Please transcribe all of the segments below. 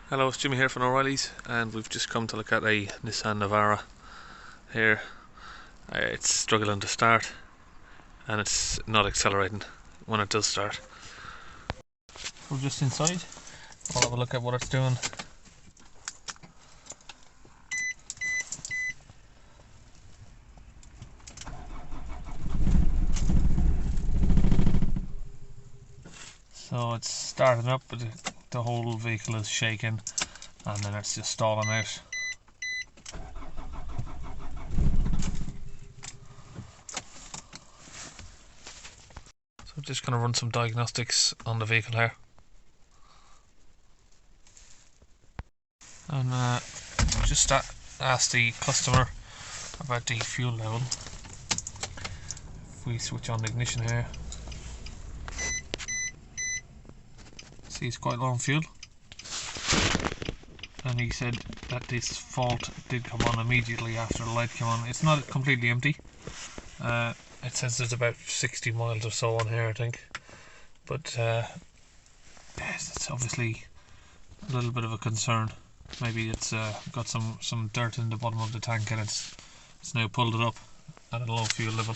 Hello, it's Jimmy here from O'Reilly's, and we've just come to look at a Nissan Navara here. It's struggling to start and it's not accelerating when it does start. We're just inside. We'll have a look at what it's doing. So it's starting up, but the whole vehicle is shaking and then it's just stalling out. So we're just going to run some diagnostics on the vehicle here. And just ask the customer about the fuel level. If we switch on the ignition here, see it's quite low on fuel, and he said that this fault did come on immediately after the light came on. It's not completely empty. It says there's about 60 miles or so on here, I think, but it's obviously a little bit of a concern. Maybe it's got some dirt in the bottom of the tank and it's now pulled it up at a low fuel level.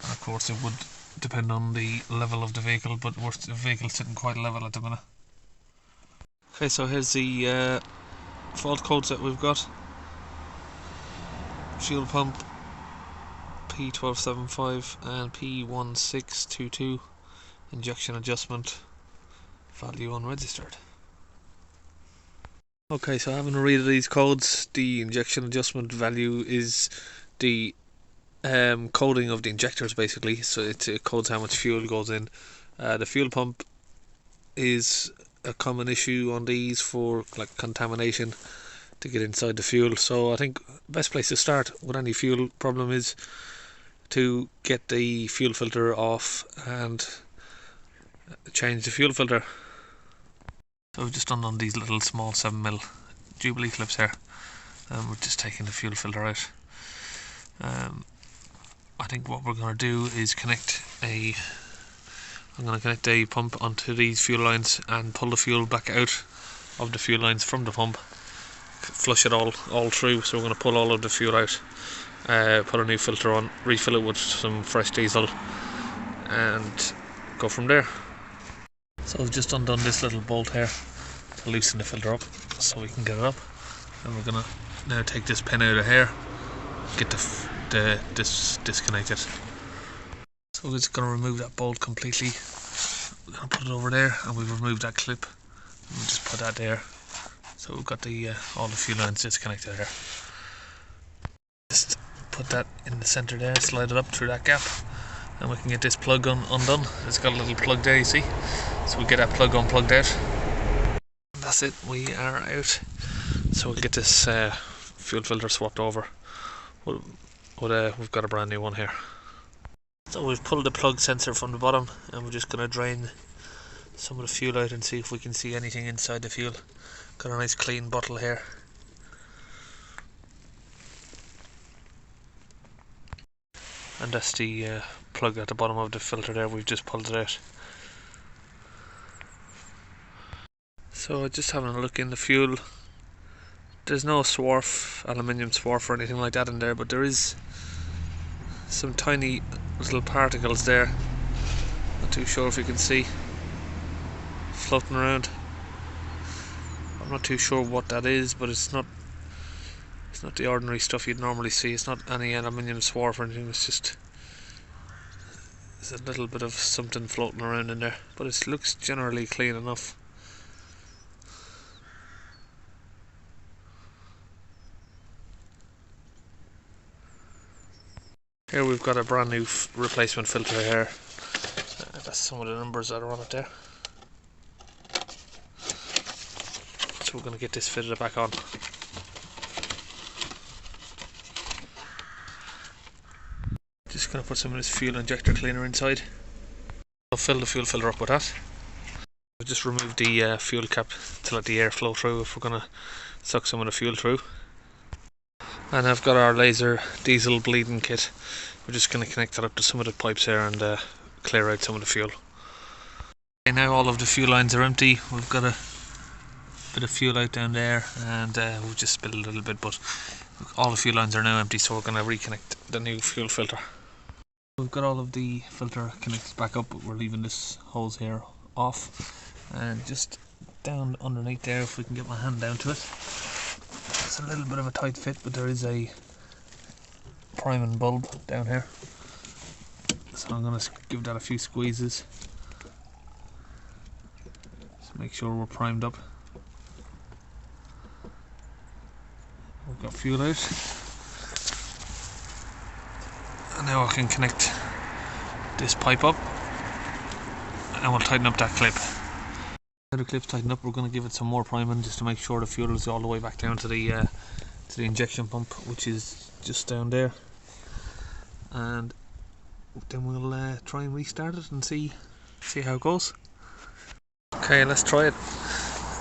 And of course it would depend on the level of the vehicle, but the vehicle's sitting quite level at the minute. Okay, so here's the fault codes that we've got. Fuel pump P1275 and P1622. Injection adjustment value unregistered. Okay, so having a read of these codes, the injection adjustment value is the coding of the injectors basically, so it codes how much fuel goes in. The fuel pump is a common issue on these for like contamination to get inside the fuel, so I think the best place to start with any fuel problem is to get the fuel filter off and change the fuel filter. So we've just undone these little small 7mm Jubilee clips here, and we're just taking the fuel filter out. I think what we're going to do is I'm going to connect a pump onto these fuel lines and pull the fuel back out of the fuel lines from the pump, flush it all through. So we're going to pull all of the fuel out, put a new filter on, refill it with some fresh diesel and go from there. So we've just undone this little bolt here to loosen the filter up so we can get it up, and we're going to now take this pin out of here, get this disconnected. So we're just going to remove that bolt completely. We're going to put it over there, and we've removed that clip, and we'll just put that there. So we've got the all the fuel lines disconnected there. Just put that in the centre there, slide it up through that gap, and we can get this plug undone. It's got a little plug there, you see, so we'll get that plug unplugged out. And that's it, we are out. So we'll get this fuel filter swapped over. We've got a brand new one here. So we've pulled the plug sensor from the bottom, and we're just going to drain some of the fuel out and see if we can see anything inside the fuel. Got a nice clean bottle here. And that's the plug at the bottom of the filter there. We've just pulled it out. So just having a look in the fuel, there's no swarf, aluminium swarf or anything like that in there, but there is some tiny little particles there. Not too sure if you can see, floating around. I'm not too sure what that is, but it's not the ordinary stuff you'd normally see. It's not any aluminium swarf or anything. It's just there's a little bit of something floating around in there, but it looks generally clean enough. Here we've got a brand new replacement filter here. That's some of the numbers that are on it there. So we're going to get this fitted back on. Just going to put some of this fuel injector cleaner inside. I'll fill the fuel filter up with that. I've just removed the fuel cap to let the air flow through if we're going to suck some of the fuel through. And I've got our laser diesel bleeding kit. We're just going to connect that up to some of the pipes here and clear out some of the fuel. Okay, now all of the fuel lines are empty. We've got a bit of fuel out down there, and we've just spilled a little bit, but all the fuel lines are now empty, so we're going to reconnect the new fuel filter. We've got all of the filter connected back up, but we're leaving this hose here off, and just down underneath there, if we can get my hand down to it. It's a little bit of a tight fit, but there is a priming bulb down here, so I'm going to give that a few squeezes. Just make sure we're primed up. We've got fuel out, and now I can connect this pipe up, and we'll tighten up that clip. Now the clip's tightened up, we're going to give it some more priming just to make sure the fuel is all the way back down to the injection pump, which is just down there, and then we'll try and restart it and see how it goes. Okay, let's try it.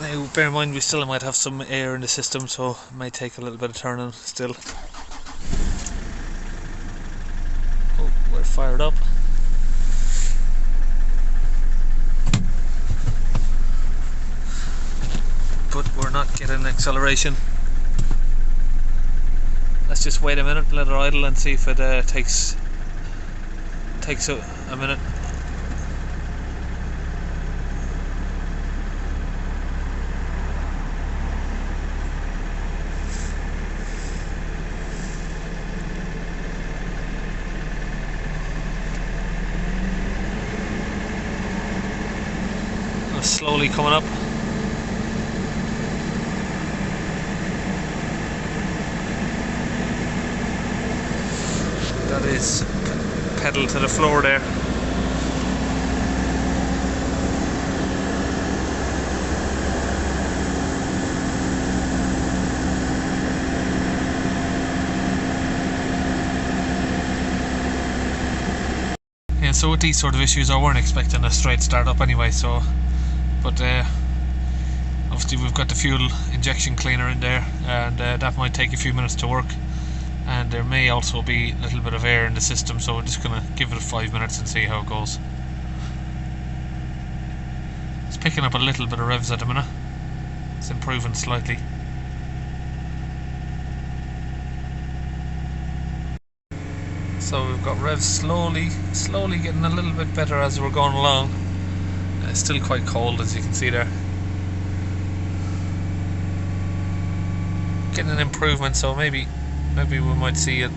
Now bear in mind we still might have some air in the system, so it may take a little bit of turning still. Oh, we're fired up. But we're not getting acceleration. Let's just wait a minute, let it idle, and see if it takes a minute. It's slowly coming up. That is pedal to the floor there. Yeah, so with these sort of issues, I weren't expecting a straight start up anyway, so but obviously we've got the fuel injection cleaner in there, and that might take a few minutes to work, and there may also be a little bit of air in the system, so we're just going to give it 5 minutes and see how it goes. It's picking up a little bit of revs at the minute. It's improving slightly. So we've got revs slowly getting a little bit better as we're going along. It's still quite cold, as you can see there. Getting an improvement, so maybe we might see it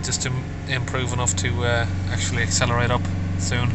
just improve enough to actually accelerate up soon.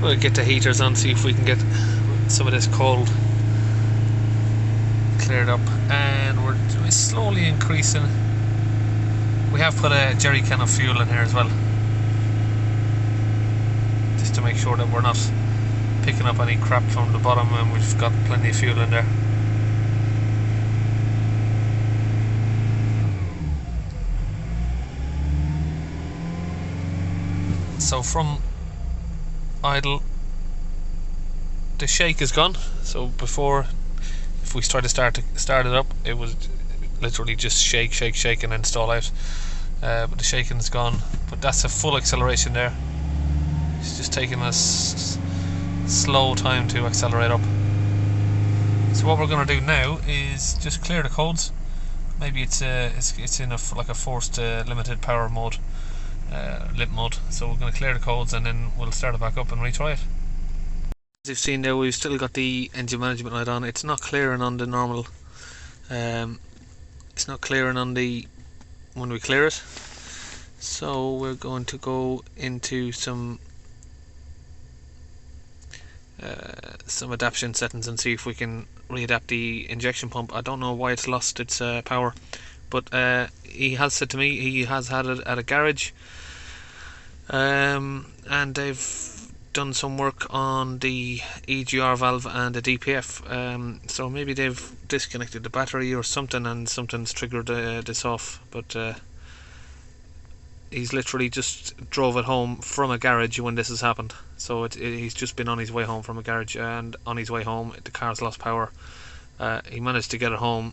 We'll get the heaters on, see if we can get some of this cold cleared up, and we're slowly increasing. We have put a jerry can of fuel in here as well, just to make sure that we're not picking up any crap from the bottom, and we've got plenty of fuel in there. So from idle, the shake is gone. So before, if we try to start it up, it was literally just shake and then stall out, but the shaking's gone. But that's a full acceleration there. It's just taking us slow time to accelerate up. So what we're going to do now is just clear the codes. Maybe it's in like a forced limited power mode, limp mode. So we're going to clear the codes, and then we'll start it back up and retry it. As you've seen there, we've still got the engine management light on. It's not clearing on the normal. It's not clearing on the when we clear it. So we're going to go into some adaptation settings and see if we can readapt the injection pump. I don't know why it's lost its power, but he has said to me he has had it at a garage, and they've done some work on the EGR valve and the DPF, so maybe they've disconnected the battery or something, and something's triggered this off. But he's literally just drove it home from a garage when this has happened. So he's just been on his way home from a garage, and on his way home the car's lost power. He managed to get it home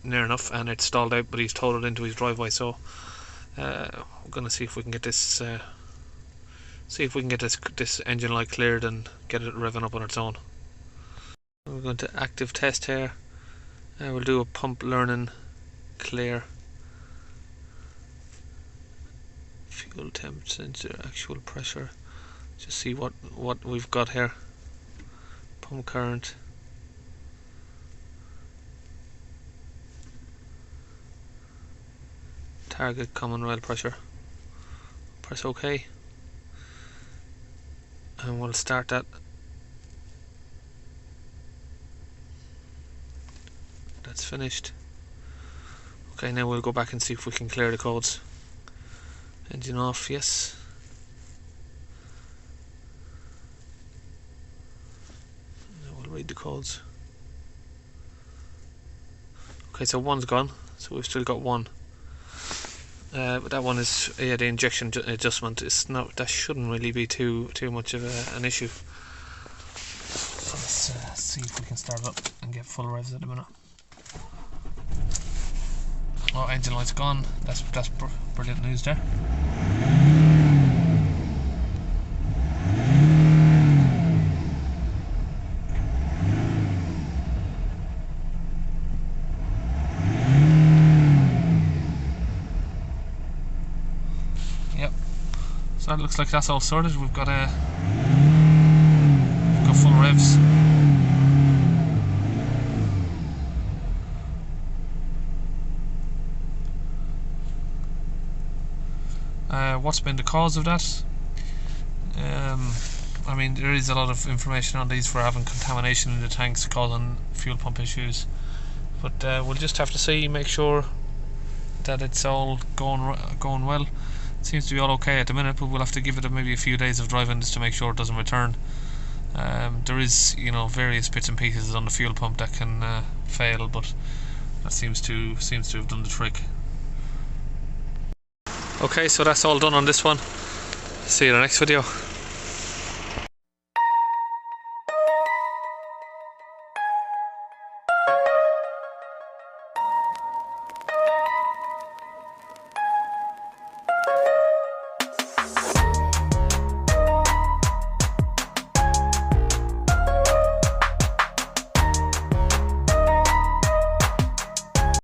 near enough and it's stalled out, but he's towed it into his driveway. So we're going to see if we can get this this engine light cleared and get it revving up on its own. We're going to active test here. We'll do a pump learning clear. Fuel temp sensor, actual pressure. Just see what we've got here. Pump current. Target common rail pressure. Press OK. And we'll start that. That's finished. Okay, now we'll go back and see if we can clear the codes. Engine off, yes. Now we'll read the codes. Okay, so one's gone, so we've still got one. But that one is the injection adjustment. It's not. That shouldn't really be too much of an issue. Let's see if we can start it up and get full revs at a minute. Oh, engine light's gone. That's brilliant news there. Yep. So it looks like that's all sorted. We've got full revs. What's been the cause of that? I mean, there is a lot of information on these for having contamination in the tanks causing fuel pump issues, but we'll just have to see, make sure that it's all going well. It seems to be all okay at the minute, but we'll have to give it maybe a few days of driving just to make sure it doesn't return. There is, various bits and pieces on the fuel pump that can fail, but that seems to have done the trick. Okay, so that's all done on this one. See you in the next video.